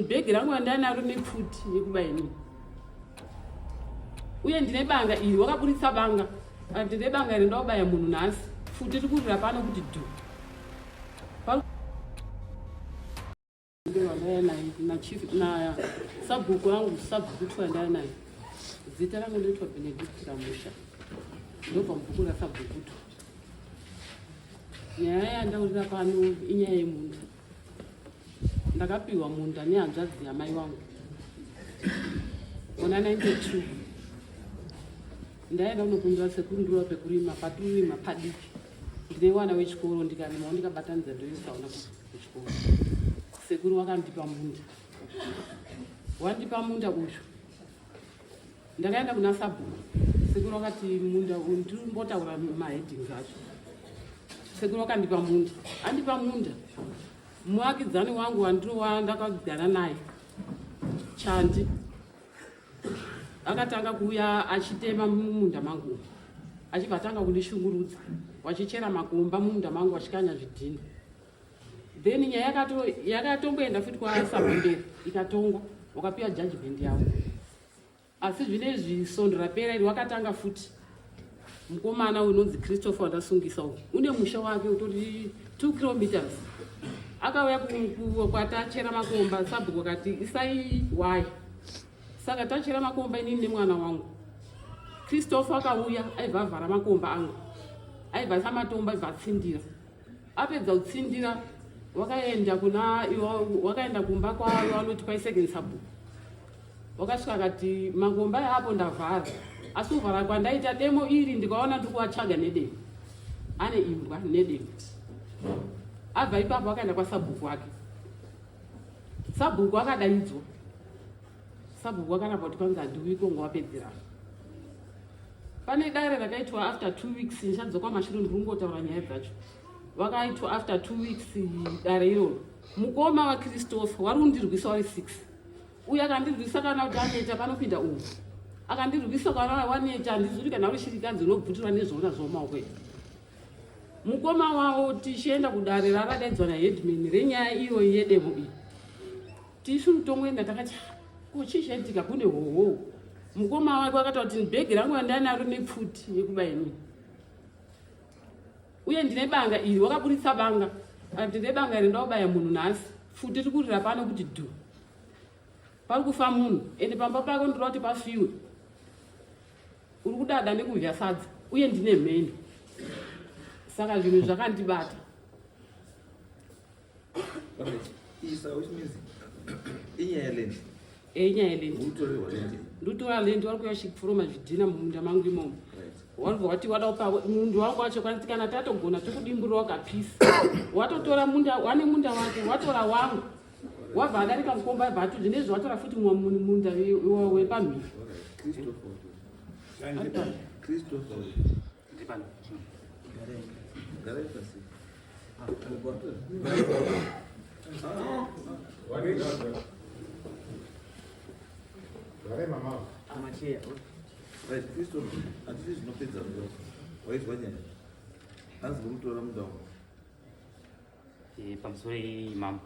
Bhegi rangu randanaro nePfuti yekubaini. Uye ndine banga iri wakaburitsa banga. Ndine banga iri ndobaya munhu nhasi. Pfuti tiri kurira pano kuti dhu. Na chief na sabhuku wangu sabhuku twandana naye. Zita rangu ndinoitwa Benedict Ramusha. Ndobva mubhuku rasabhuku. Nyaya yandaurira pano inyaya yemunda. Ndakapiwa munda nehanzvadzi yamai wangu muna 92. Ndaenda kunokumbira sekuru ndiro pekurima paturima padiki. Ndine wana wechikoro ndikarima ndikabatanidza ndoisa wana kuchikoro. Sekuru wakandipa munda. Wandipa munda uyu. Ndakaenda kuna sabhuku. Sekuru wakati munda uyu ndirimbotaura maheadings acho. Sekuru wakandipa munda. Andipa munda. Muakidzani wangu wandiro ndakagara naye Chandi akatanga kuuya achitema mumunda mangu achibva atanga kundishungurudza wachichera makomba mumunda mangu achikanya zvidhina. Then nyaya yakatomboenda futi kwaSabhumberi ikatongwa wakapiwa judgment yavo. Asi zvinezvi sondo rapera iri wakatanga futi mukomana unonzi Christopher wandasungisa uyu une musha wake utori 2 kilometers. Akauya kwatachera makomba sabhuku akati isai wai. Saka tachera makomba inini nemwana wangu. Christopher akauya aibva avhara makomba angu. Aibva samatomba aibva atsindira. Apedza kutsindira wakaenda kumba kwavo vanoti kwaisecond sabhuku. Wakasvika akati makomba apo ndavhara. Asi kuvhara kwandaita demo iri ndikaona ndikuatsvaga nedemo. Ane imbwa nedemo. Abva ipapo akaenda kwaSabhuku wake. Sabhuku akadaidzwa. Sabhuku akanapa kuti kwanzi handiuiko ngowapedzera. Pane dare rakaitwa after 2 weeks ndichadzoka mashure ndikungotaura nyaya dzacho. Wakaitwa after 2 weeks dare iroro. Mukoma waChristopher wari kundirwisa wari 6. Uye akandirwisa kana kuti aneta panopinda uyu. Akandirwisa kana waneta handizuri kana uri shirikadzi unobvutirwa nezvona zvomaoko edu. Mukoma wavo tichienda kudare rakadaidzwa naheadman renyaya iyoyi yedemo iyi. Tisu tongoenda takati kuchishatika kune hoho. Mukoma wake wakati bhegi rangu randanaro nePfuti yekubaini. Uye ndine banga iri wakaburitsa banga. Ndine banga iri ndobaya munhu nhasi. Pfuti tiri kurira pano kuti dhu. Pari kufa munhu ende pamba pako ndinoda kuti pafiwe. Uri kudada nekudya sadza uye ndine mheni. Saka zvinhu zvakandibata. Isa which means inyaya land. Inyaya land. Ndotora land wari kuyashikufuroma zvidhina mumunda mangu imomo. Wari wati wada kupa mundu wangu wacho kwanzi kana tatogona tokudimburira wakapisa. Watotora munda wane munda wake watora wangu. Wabva adarika mukomba bhatu zvinezvi watora futi munda wepamhiri. Christopher. Ndipano. Pamusoro imam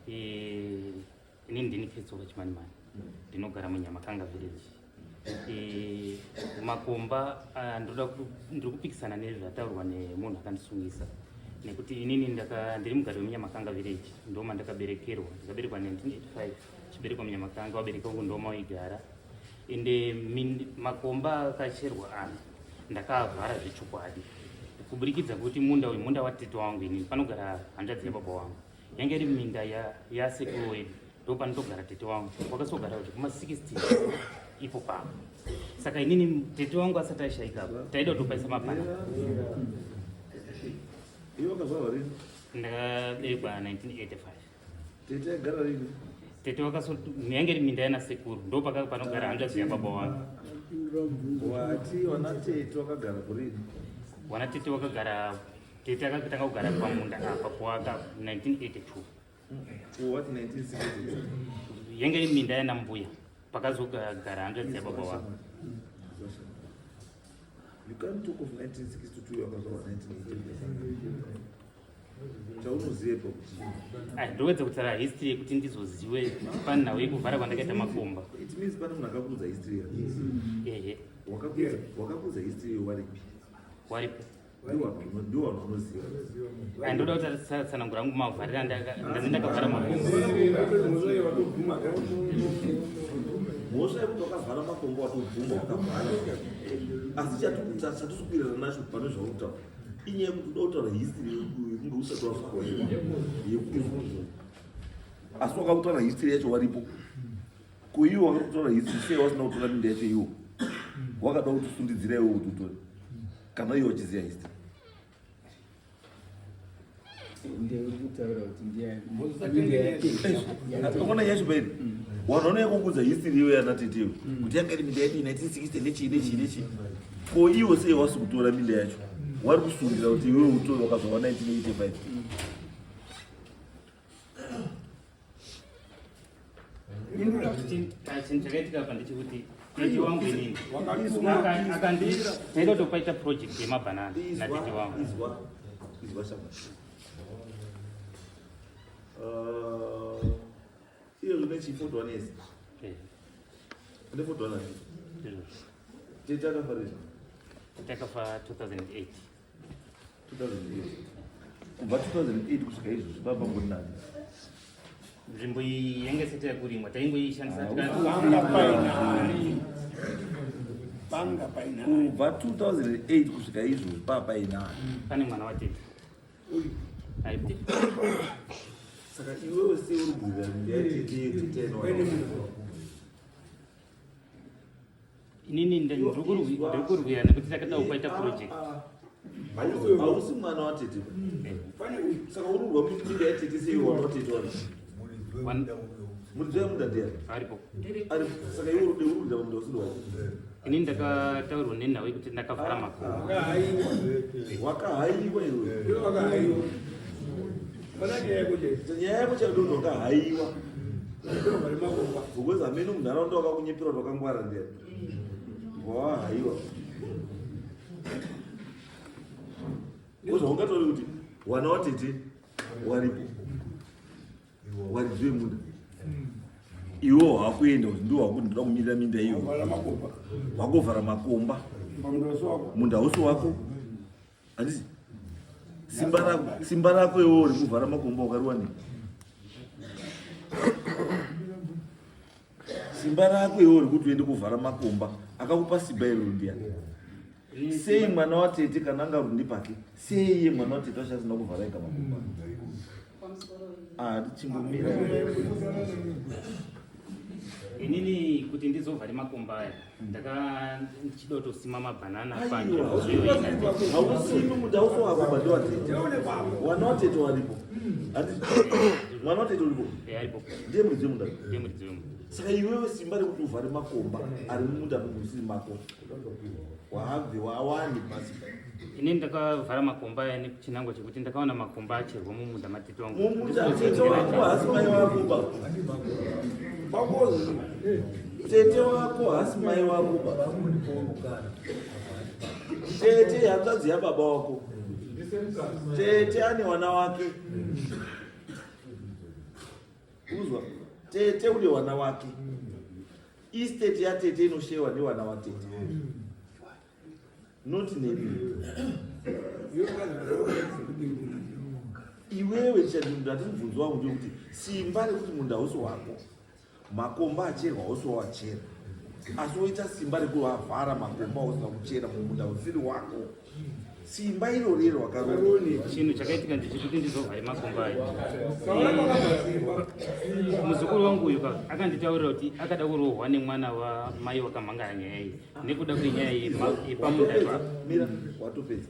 inini ndini Petsoka Chimanimani ndinogara muNyamakanga village. Makomba ndiri kupikisana nezvataurwa nemunhu akandisungisa nekuti inini ndiri mugari wemuNyamakanga village ndoma ndakaberekerwa. Ndakaberekwa 1985 chiberekwa muNyamakanga, wabereka wangu ndoma waigara. Ende makomba akacherwa ana ndakavhara zvechokwadi kuburikidza kuti munda uyu munda watete wangu inini panogara hanzvadzi yababa wangu. Yange iri minda yasekuru wedu ndo panotogara tete wangu. Wakazogara kuti kuma-60 ipo papa. Saka inini tete wangu asati ashaika taida kutopaisa mapana. Iwe wakazvarwa rini? Ndakaberekwa 1985. Tete agara rini? Tete yange iri minda yanasekuru ndo panogara hanzvadzi yababa wangu. Wati wana tete wakagara kurini? Wana tete wakagara tete akatanga kugara pamunda apa kuwaka 1982. What 1962? Yange iri minda yanambuya pakazogara hanzvadzi yababa wangu. You can't talk of 1962 wakazvarwa 1982. chaunoziyepo ndowedza kutaura history yekuti ndizozive pani nhau yekuvhara kwandakaita makomba. It means pane munhu akakudza history ehe wakakudza history waripi waripo ndiwo vanhu vanoziva. ndoda kuti tsanangura angu mavharira ndakavhara makomba. mhosva yekuti wakavhara makomba watobvuma wakavhara asi chatisukirira nacho pane zvautaura inyaya yekuti uda kutaura history yekunge usati wasukwa asi wakakutaura history yacho waripo kuiwo wakakutaura history sei wasina kutora minda yacho iwo wakada kuti usundidzira iwo kuti utore kana iwo wachiziva history ona yacho pairi vanhu vanoyakokudza history iwe yanateteyo kuti yanga iri minda yedu 1960 nechii ko iwo sei wasi kutora minda yacho wari kusundira kuti iwe utore wakazova 1985 chinhu chakaitika apa ndechekuti tete wangu inini taida kutopaita project yemabhanana natete wangu. izwa shama iyo zvine chifoto wanesi ine foto wanani tete akafa rizva takafa 2008 kubva 2008 kusvika izvozvi papa mbonani nzvimbo iyi yange isati yakurimwa taingoishandisa kubva 2008 kusvika izvozvi papa painani pane mwana watete aipo. saka iwewe sei uri kubvira ndiyatete inini ndiri kurwira nekuti takada kupaita project. hausi mwana watete saka uri kurwa minda yatete sei wana watete muridzi wemunda ndiani aripo. saka iwe uri kuda munda usiri wako inini ndakataurirwa nenhau yekuti ndakavhara makomba. wakahaiwa iwe nyaya yako chadondo wakahaiwa because amene munharaunda wakakunyepera kuti wakangwara ndiani wawahaiwa ozvaungatori kuti wana watete waripo waridzi wemunda iwo hakuenda kuti ndiwo wakuti ndoda kumirira minda iyo wakovhara makomba munda hausi wako handisi simba rako iwo uri kuvhara makomba wakariwanei simba rako iwo uri kuti uende kuvhara makomba akakupa simba iro ndiani sei mwana watete kana anga rundi pake sei iye mwana watete wachasina kuvhara ega makomba tichingomira inini kuti ndizovhare makomba aya ndichida kutosima mabhanana hausimi muti hauso wako bande watete wana watete waripo mwana watete uripo aripo. ndiye muridzi wemunda ndiye muridzi wemunda. saka iwewe simba rekuti uvhare makomba ari mumunda musiri mako wahabve wawani pasi inini ndakavhara makomba aya nechinangwa chekuti ndakaona makomba acherwa mumunda matete wangu. mumunda tete wako hasi mai wako tete wako hasi mai wako tete hanzvadzi yababa wako tete ane wana wake uzwa tete une wana wake estate yatete inoshewa newana watete not neni iwewe chazvinhu atinibvunzi wangu ndekuti simba rekuti munda hausi wako makomba acherwa hausi wawachera asi woita simba rekuvavhara makomba usina kuchera mumunda usiri wako simba iro rero wakaroni chinhu chakaitika ndechekuti ndizovhare makomba aya muzukuru wangu uyu akanditaurira kuti akada kurohwa nemwana wamai wakamhangana nyaya iyi nekuda kwenyaya yepamunda mira watopedza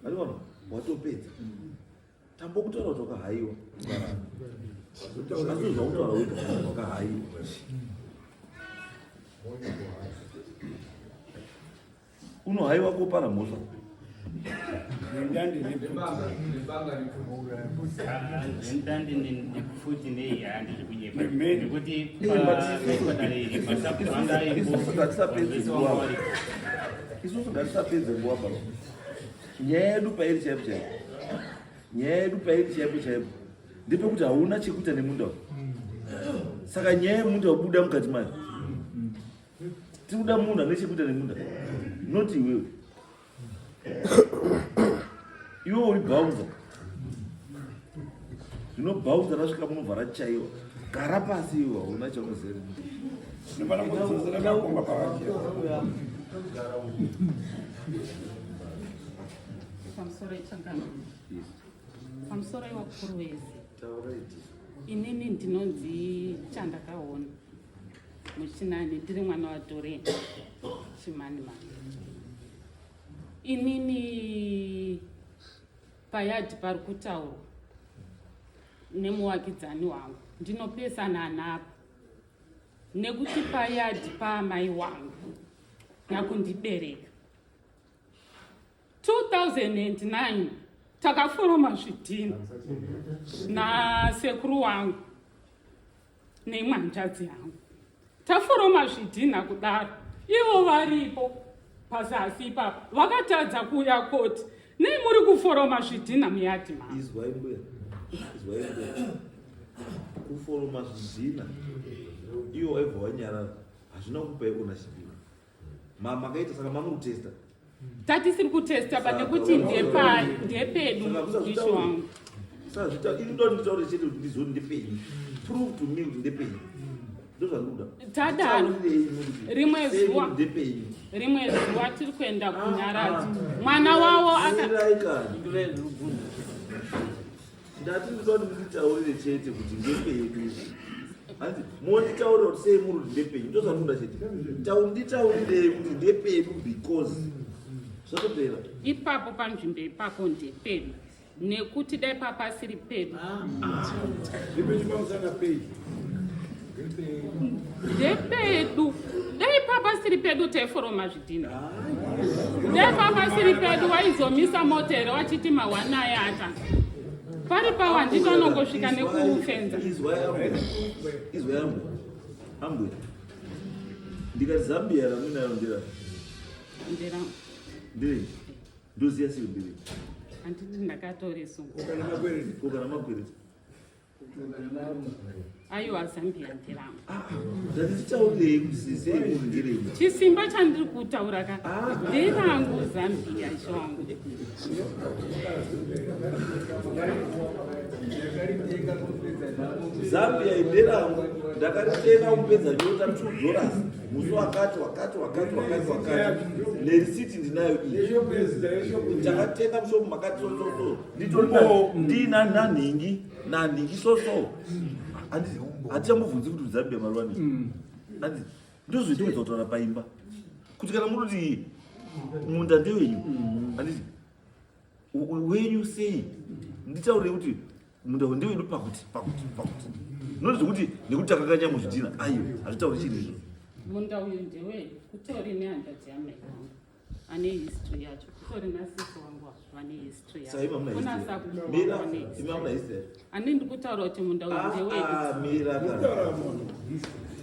aiona watopedza tambokutaura kuti wakahaiwa asi zvakutaura wega wakahaiwa unohaiwa kupara mhosva ndandi nePfuti nei handizvi kunyepa nekuti isusu ngatisapedze nguva pano nyaya yedu pairi chaipo chaipo nyaya yedu pairi chaipo chaipo ndepekuti hauna chekuita nemunda uyu. Saka nyaya yemunda wabuda mukati mayo. Tikuda munhu ane chekuita nemunda, noti iwewe. Iwe uri bhaunza. Zvino bhaunza rasvika munobva rachaiwa. Gara pasi iwe hauna chaunozere. Pamusoro iwakuru wese inini ndinonzi chandakaona muchinani ndiri mwana watore chimani mani. Inini payadhi pari kutaurwa nemuwakidzani wangu ndinopesana napa nekuti payadhi paamai wangu yakundibereka 2009 takaforoma zvidhina nasekuru wangu nemwanjadzi yangu. Taforoma zvidhina kudaro, ivo varipo pazasi ipapo vakatadza kuuya koti, nei muri kuforoma zvidhina muyadhi mavo. Izwai mbuya, kuforoma zvidhina iwo waibva wanyarara hazvina kupai ownership. Makaita saka mamuri kutesta. Tatisiri kutesta pa nekuti ndepedu isho wangu. Saka zvita ini ndo nditaure chete kuti ndizoni ndepenyu. Prove to me kuti ndepenyu. Ndo zvandoda. Tadaro. Rimwe zuva tiri kuenda kunyaradzi. Mwana wawo ndati nditoti nditaurire chete kuti ndepenyu. Hanzi monditaurira kuti sei muri kuti ndepenyu. Ndo zvandoda chete. Nditaurirei kuti ndepenyu because zvakopera. Ipapo panzvimbo ipapo ndepedu. Nekuti dai papasiri pedu. Ndepedu. Dai papasiri pedu taiforoma zvidhina. Dai papasiri pedu waizomisa motere wachiti mawanai ata. Pari pawa nditonongosvika nekufenza. Izwa yangu. Ambuya. Ndikati Zambia ramunayo ndira. Ndira. Ndiri. Ndoziya sei ndiri. Anditi ndakatori sungu. Kokana makwereti. Aiwa Zambia ndirangu. Ndatichitaurei kuti sei muri ndirei. Chisimba chandiri kutaura ka. Ndirangu Zambia shwangu. Zambia indirangu ndakaritenga kupedza nyota $2 musi wakati nerisiti ndinayo iyi ndakatenga mushopu makati sososo nditoripo ndina nanhingi soso hatichamubvunzi kuti Zambia marwani ndozvitoedza kutaura paimba kuti kana munoti munda ndewenyu handiti wenyu sei nditaurei kuti munda ndewedu pakuti noti zvokuti nekuti takakanya muzvidhina aiyo hazvitauri chini izvo. Munda uyu ndewedu kutori nehandadzi yamai vangu ane history yacho, kutori nasisi wangu vane history yacho. Imamuna history. Ani ndikutaura kuti munda uyu ndewedu. Mira kana.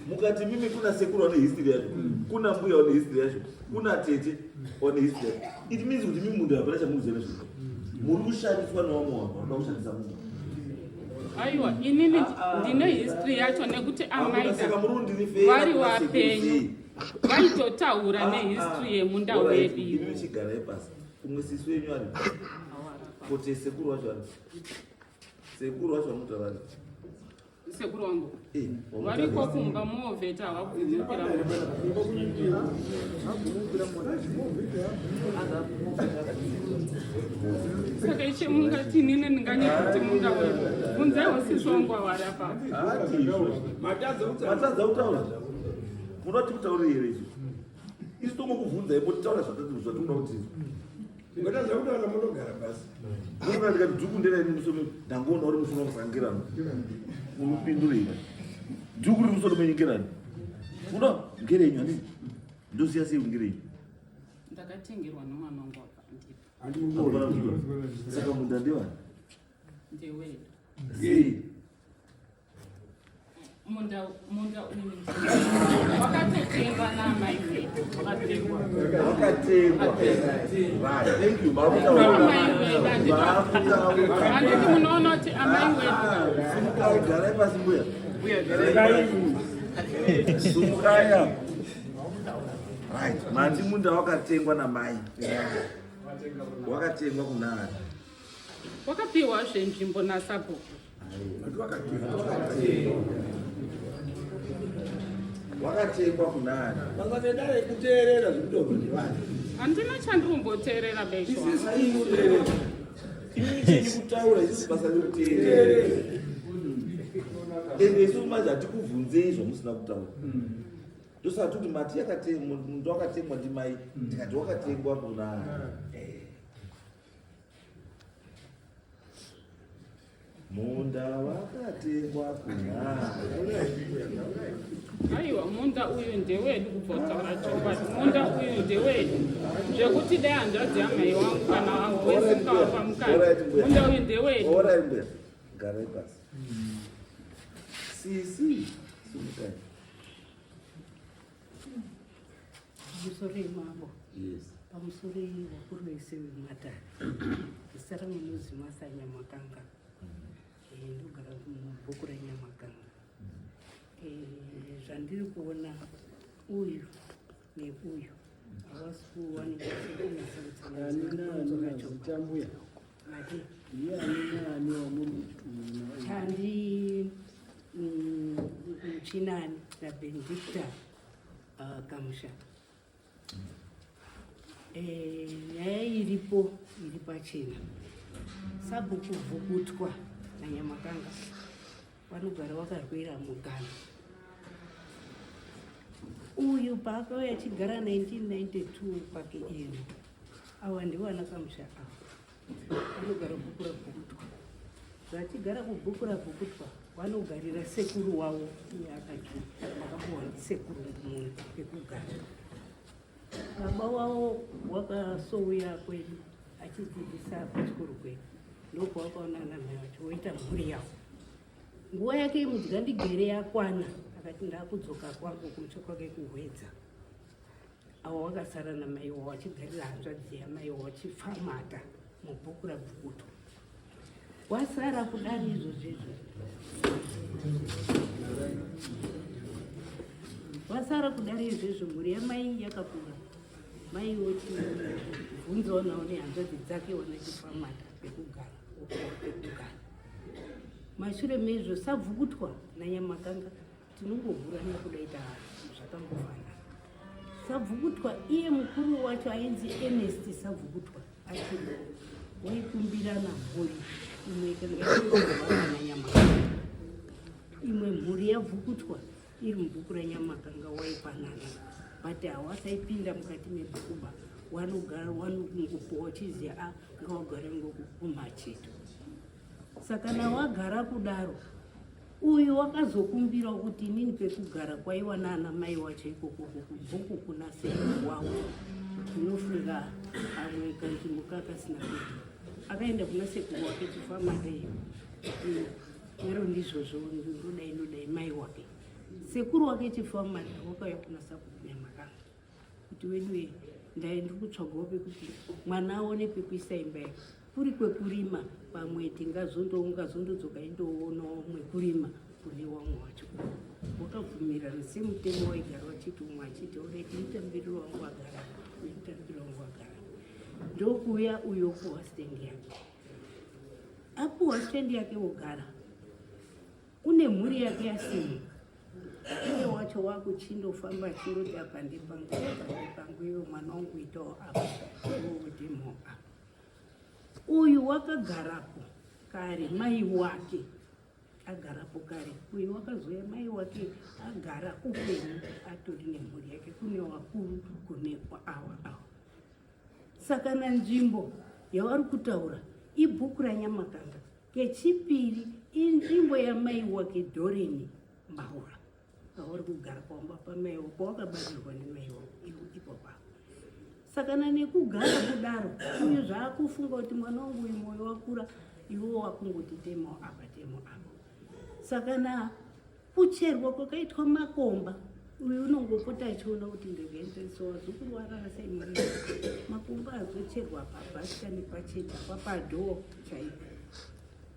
Mukati mimi kuna sekuru wane history yacho, kuna mbuya wane history yacho, kuna tete wane history yacho. It means kuti mimi munda hapana chamuziva nezvo. Muri kushandiswa nevamwe vanhu vanoda kushandisa munda. Aiwa, inini ndine history yacho nekuti amaida vari wapenyu vaitotaura nehistory yemunda wedu. Imi chigarai pasi. Umwe sisi wenyu ari. Kuti sekuru wacho ari. Sekuru wacho anotaura ari. Sekuru wangu. Variko kumba moveta havakuvukira. Saka ichi mungati nini ndinganyekuti munda wedu. Kunzaiwo sisi wangu avari apa. Matadza kutaura. Munoti kutaurira here izvo. Isi tongokubvunzai potitaura zvatinoda kuti Ngatadza kutaura munogara basi. munogara ndikati dhuku nderaini musoro ndangoona uri musoro wakusangirana. Unopindurira. Dhuku riri musoro menyikirani. Uno ngerenyu handiti. Ndoziya sei ngerenyu. Ndakatengerwa nomwana wangu apa ndipo. Saka munda ndewani? Ndewedu. Sei? munda uyu wakatotengwa namai wedu wakatengwa Right, thank you. handiti munoona kuti amai wedu Garai pasi mbuya. Sumukaya. Right, mandi munda wakatengwa namai. Wakatengwa kunani? wakapiwazve nzvimbo nasabhuku Wakatengwa kunani? Vakatendare kuteerera zvimitorwa nevanhu. handina chandinomboteerera besho Inini kutaura isi basa rekuteerera. Ende isu manje hatikubvunzei zvamusina kutaura. Ndosati kuti mati yakatengwa, mundu wakatengwa ndimai, ndikati wakatengwa kunani? Munda wakatengwa kunani? aiwa munda uyu ndewedu kubvotaura chokwadi munda uyu ndewedu zvekuti dai hanzvadzi yamai wangu kana wangu wese mukavapa mukadzi munda uyu ndewedu Ora mbuya. Garai pasi. Sisi. Sumukai. pamusoro imavo Yes. pamusoro vakuru vese vematare zita rangu nozimasa nyamakanga ndogara mubhuku ranyamakanga zvandiri kuona uyu neuyu havasi kuwanikaacho chandi muchinani nabenedicta kamusha nyaya iripo iri pachena sabhuku vhukutwa nanyamakanga vanogara vakarwira mugano uyu paakauya achigara 1992 pake ino ava ndivana kamusha ava vanogara bhuku rabhukutwa zvachigara kubhuku rabhukutwa vanogarira sekuru wavo iye akakambowa ndisekuru mumwe pekugara baba wavo wakasouya kwedu achidzidzisa pachikoro kwedu ndokwakaonana naye vacho voita mhuri yavo nguva yake yemudzigandigere yakwana akati ndaakudzoka kwangu kumusha kwake kuhwedza avo vakasara namai wavo vachigarira hanzvadzi yamai wavo vachipfamata mubhuku rabhukutwa wasara kudari izvozvezvo wasara kudari izvezvo mhuri yamai yakakura mai votibvunzawo nawo nehanzvadzi dzake wanachipfamata pekugara mashure mezvo sabvukutwa nanyamakanga tinongovhura nekudaita zvakangofanana sabvukutwa iye mukuru wacho ainzi Ernest sabvukutwa ati waikumbirana mhuri imwe kangaananyamakanga imwe mhuri yabvukutwa iri mubhuku ranyamakanga waipanana but hawasaipinda mukati mebhukuba wanogara wanongopowa wachiziva ngawagare ngokumacheto saka nawagara kudaro uyu wakazokumbirawo kuti inini pekugara kwaiwa naana mai wacho ikoko kubhuku kunase wavo tinofunga amwe kanzvimbo kasina kuti akaenda kuna sekuru wake chifamadeyo ero ndizvozvo ndodai mai wake sekuru wake chifamada wakauya kunasa kunyamakanga kuti weduwe ndai ndiri kutsvagawo pekuti mwana aone pekuisa imba yake kuri kwekurima pamwe tingazondodzoka indoonawo mwekurima kune wamwe wacho wakabvumirana semutemo waigara wachiti umwe achiti oreti mutambiriro wangu agara uyu mutambiriro wangu agara ndokuuya uyo kuwa stendi yake apuwa stendi yake wogara une mhuri yake yasimu iye wacho wakuchindofamba achindoti apa ndipangu iyo mwana wangu itawo apa odemo apa uyu wakagarapo kare mai wake agarapo kare uyu wakazoya mai wake agara upenyu atori nemhuri yake kune wakuru kune awa saka nanzvimbo yavari kutaura ibhuku ranyamakanga kechipiri inzvimbo yamai wake Doreni Mbaura avari kugara pamba pamai wako wakabarirwa nemai wako ipopa saka nekugara kudaro uyu zvaakufunga kuti mwana wangu uyu moyo wakura iwo wakungoti temo apa saka kucherwa kwakaitwa makomba uyu unongopota achiona kuti ndekuenzesowa zukuru arara sei muri makomba azocherwa pabhasika nepachecha papadhoo chaipo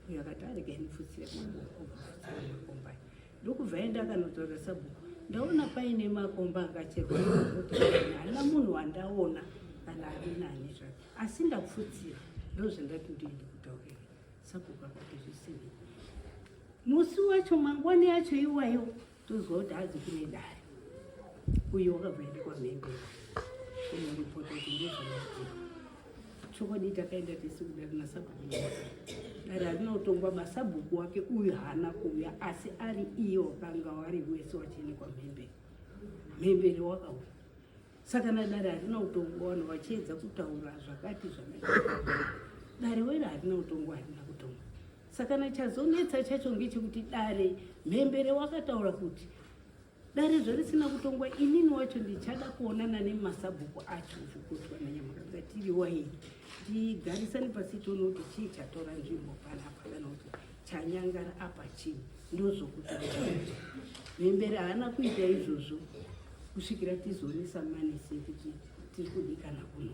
uyo akati arega inipfutsire makomba ndokubva enda akanotora sabhuku ndaona paine makomba akacherwa hana munhu wandaona kana ari nani zvake asi ndapfutsira ndozvandati ndiende kutaurira sabhuku akati zvisini musi wacho mangwani yacho iwayo tozwa kuti hadzi kune dare uyo wakabva ende kwamhembera unoripota kuti ndezvanoitika chokwadi takaenda tisi kudari nasabhuku dare harinotongwa masabhuku wake uyu haana kuuya asi ari iyo wakanga wari wese wachiende kwamhemberi mhemberi wakauya saka nadare harina utongwa vanhu vachiedza kutaura zvakati dare were harina utongwa harina kutongwa saka nachazonetsa chacho ngechekuti dare mhembere wakataura kuti dare zvarisina kutongwa inini wacho ndichada kuonana nemasabhuku acho zvokutwa nanyamakaga tiri waini tigarisane pasi toona kuti chii chatora nzvimbo panapa kana kuti chanyangara apa chii ndozvokuti mhembere haana kuita izvozvo kusvikira tizonesa manesi kuti tiri kudikana kuno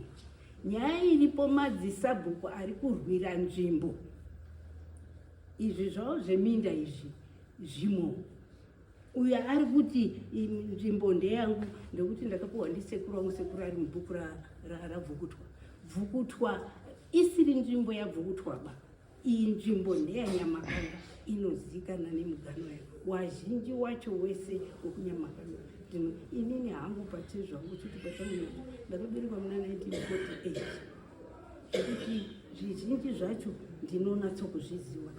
nyaya iripo madzisabhuku ari kurwira nzvimbo izvi zvavo zveminda izvi zvimo uyo ari kuti nzvimbo ndeyangu ndekuti ndakapiwa ndisekuru wangu sekuru ari mubhuku rabvukutwa bvukutwa isiri nzvimbo yabvukutwaba iyi nzvimbo ndeyanyamakanga inozivikanwa nemugano yayo wazhinji wacho wese wekunyamakanga inini hangu pati zvangu chiti pachamunaa ndakaberekwa muna 1948 zvekuti zvizhinji zvacho ndinonatsokuzviziva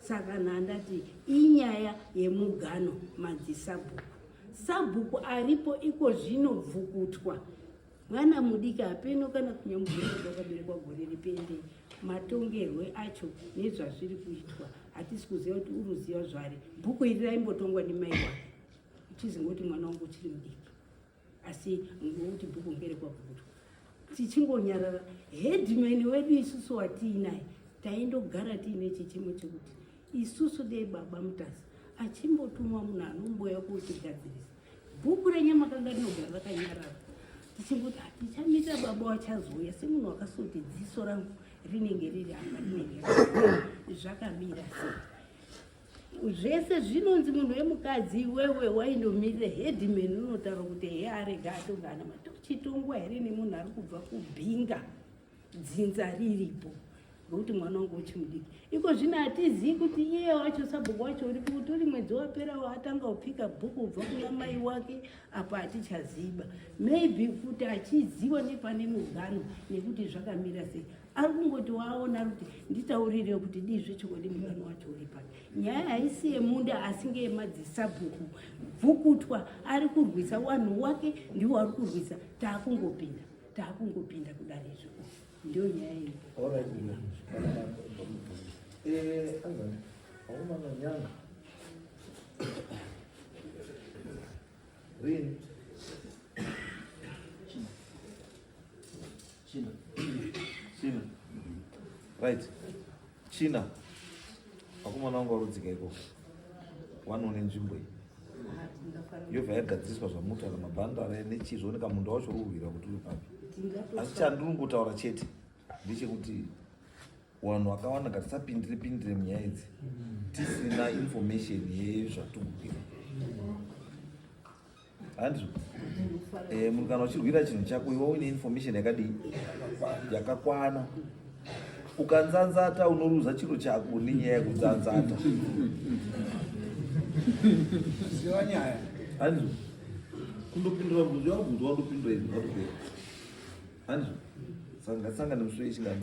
saka nhandati inyaya yemugano madzisabhuku sabhuku aripo iko zvino bvukutwa mwana mudiki hapeno kana kunyamubhuku akaberekwa gore ripende matongerwe acho nezvazviri kuitwa hatisi kuziva kuti uruziva zvari bhuku iri raimbotongwa nemai wake uchizingoti mwana wangu uchiri mudiki asi ngokuti bhuku ngerekwabvukutwa tichingonyarara hedhimeni wedu isusu watiinaye taindogara tiine chichemo chekuti isusu dei baba MUTASA achimbotumwa munhu anomboya kutigadzirisa bhuku renyamakanga rinogara rakanyarara tichingoti hatichamita baba wachazouya semunhu wakasoti dziso rangu rinenge riri apa rinenge zvakamira sei zvese zvinonzi munhu wemukadzi iwewe waindomirire hedhimeni unotaura kuti he arega atongana chitongwa here nemunhu ari kubva kubhinga dzinza riripo ngokuti mwana wangu uchimudiki iko zvino hatizivi kuti iye wacho sabhuku wacho uri kuti uri mwedzi wapera waatanga kupika bhuku ubva kuna mai wake apa hatichaziba maybe kuti achiziva nepane mugano nekuti zvakamira sei ari kungoti waona kuti nditaurire kuti dizve chokwadi mugano wacho uri pane nyaya haisi yemunda asi ngeyemadzisabhuku bvukutwa ari kurwisa wanhu wake ndiwo ari kurwisa taakungopinda kudare izvo ndio nyaya iyi Angani, hauna nyanga. Rini. China. Right. China. Hakumana wangu warudzika iko. Wanoone nzvimbo iyi. Yobva yagadziswa zvamutaura mabhandara nechizvooneka munda wacho urwira kuti uri papi. Asi chandinongotaura chete ndechekuti vanhu vakawanda ngatisapindire munyaya idzi tisina information yezvatugukira handizvo munhu kana uchirwira chinhu chako iwe uine information yakadii yakakwana ukanzanzata unoruza chiro chako nenyaya yekuzanzata Ziva nyaya. handizvo kundopindura mbuzi wabvunzwa wandopindura izvi zvatopera handizvo saka ngatisangane musi wechingano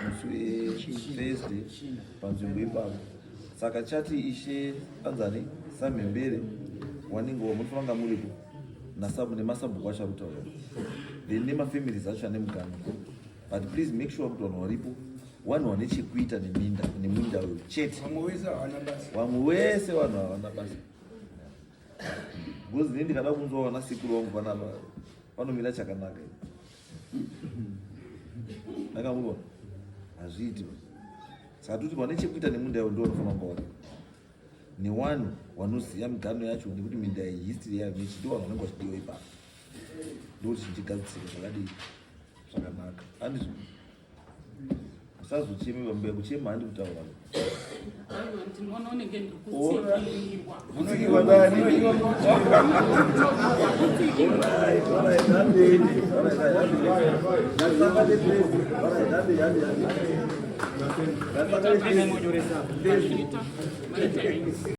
musi weThursday panzvimbo ipapo saka chati ishe anzani samhembere wanenge munofanira muripo nemasabhuku acho arikutaura then nemafamilies acho ane mugano but please make sure kuti vanhu varipo vanhu vane chekuita nemunda uyu chete vamwe wese vanhu havana basa because ini ndikada kunzwa vana sekuru vangu panapa vanomira chakanaka nakamurwa hazviiti saka toti vane chekuita nemunda uyu ndo vanofanira kunga varipo nevanhu vanoziva migano yacho nekuti minda yehistory yayo nechidiwa vanenge vachidiwa ipapo ndokuti chichigadzisika zvakadii zvakanaka. Handi usazocheme pamberi kuchema handi kutaura ndinoona unenge ndiri kutsikirwa. kutsikirwa ndani Maita